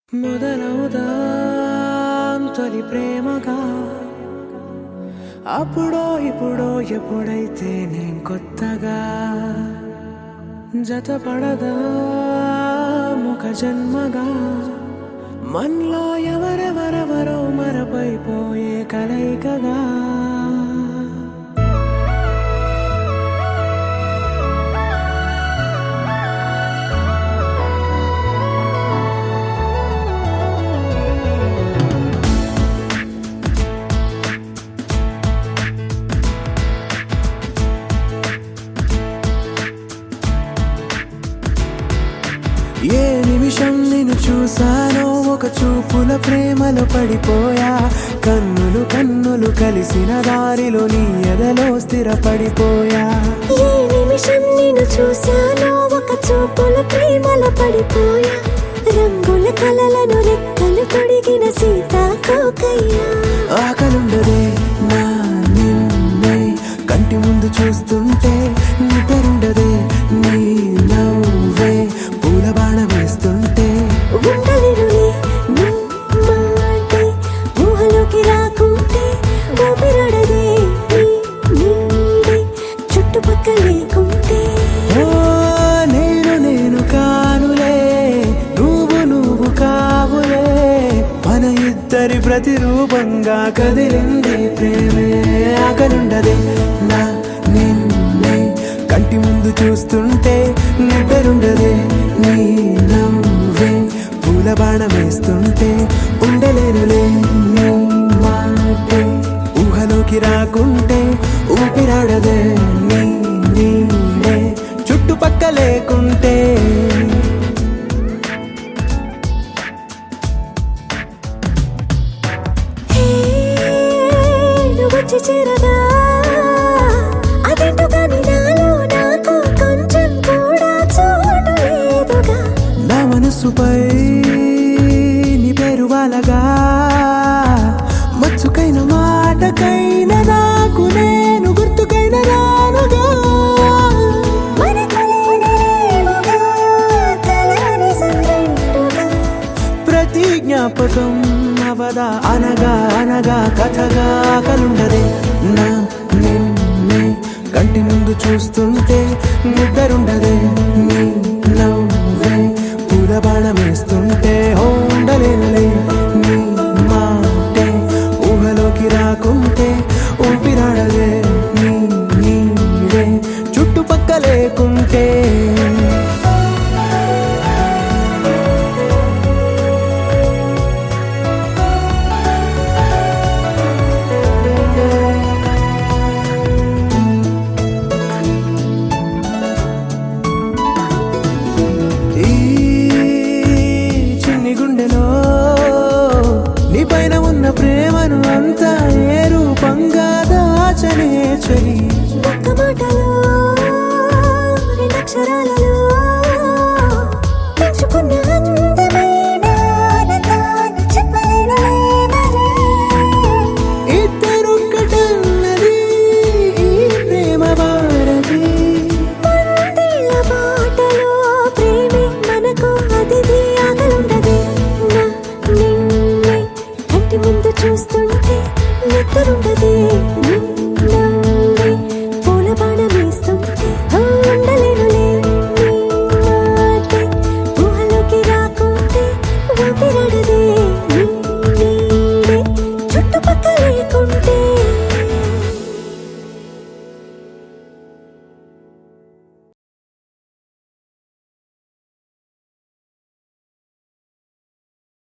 మొదలవుదాం తొలి ప్రేమగా అప్పుడో ఇప్పుడో ఎప్పుడైతే నేను కొత్తగా జతపడదా ముఖ జన్మగా మనలో ఎవరెవరెవరో మరపైపోయే కలయికగా ఏ నిమిషం నిన్ను చూసానో ఒక చూపుల ప్రేమలో పడిపోయా కన్నులు కన్నులు కలిసిన దారిలో నీ ఎదలో స్థిరపడిపోయా ఏ నిమిషం నిన్ను చూసానో ఒక చూపుల ప్రేమలో పడిపోయా రంగుల కలలను రెక్కలు పొడిగిన సీతాకోకయ్యా ఆకలుండదే నా నిన్నే కంటి ముందు చూస్తుంటే నిద్రుండదే నీ నవ్వే పూల బాణ వేస్తుంటే ఉండలేనులే నీ మాటే ఊహలోకి రాకుంటే ఊపిరాడదే నీ నీడే చుట్టుపక్కల లేకుంటే ఓ నేను కానులే నువ్వు కావులే మన ఇద్దరి ప్రతిరూపంగా కదిలింది ప్రేమే ఆకలుండదే నా నిన్నే కంటి ముందు చూస్తుంటే నిద్రుండదే నీ నవ్వే పూల బాణ వేస్తుంటే ఉండలేనులే నీ మాటే ఊహలోకి రాకుంటే ఊపిరాడదే నీ నీడే చుట్టుపక్క లేకుంటే హే నువ్వు వచ్చి చేరగా అదేంటో కానీ నాలో నాకు కొంచెం కూడా చోటు లేదుగా నా మనసుపై నీ పేరు వాలగా మచ్చుకైన మాటకైన నాకు నేను గుర్తుకైన రానుగా మన కలయికలేవుగా, కలని సంరెండుగా. ప్రతి జ్ఞాపకం అవదా అనగా అనగా కథగా కలుండదే నా నిన్నే కంటి ముందు చూస్తుంటే నిద్రుండదే నీ నవ్వే పూల బాణం వేస్తుంటే ఉండలేనులే నీ మాటే ఊహలోకి రాకుంటే ఊపిరాడదే నీ నీడే చుట్టుపక్క లేకుంటే ఈ చిన్ని గుండెలో నీ పైన ఉన్న ప్రేమను అంతా ఏ రూపంగా దాచనే చలి